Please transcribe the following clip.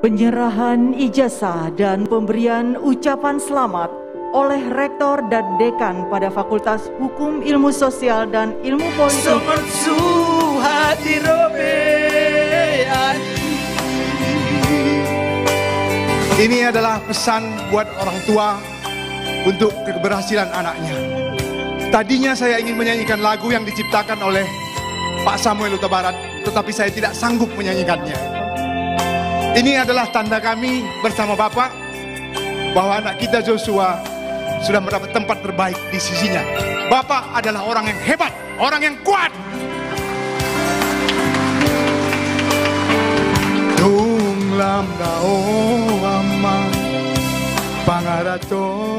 Penyerahan ijazah dan pemberian ucapan selamat oleh Rektor dan Dekan pada Fakultas Hukum Ilmu Sosial dan Ilmu Politik. Ini adalah pesan buat orang tua untuk keberhasilan anaknya. Tadinya saya ingin menyanyikan lagu yang diciptakan oleh Pak Samuel Huta Barat, tetapi saya tidak sanggup menyanyikannya. Ini adalah tanda kami bersama Bapak bahwa anak kita Joshua sudah mendapat tempat terbaik di sisinya. Bapak adalah orang yang hebat, orang yang kuat. Tung lam dao ama pangarato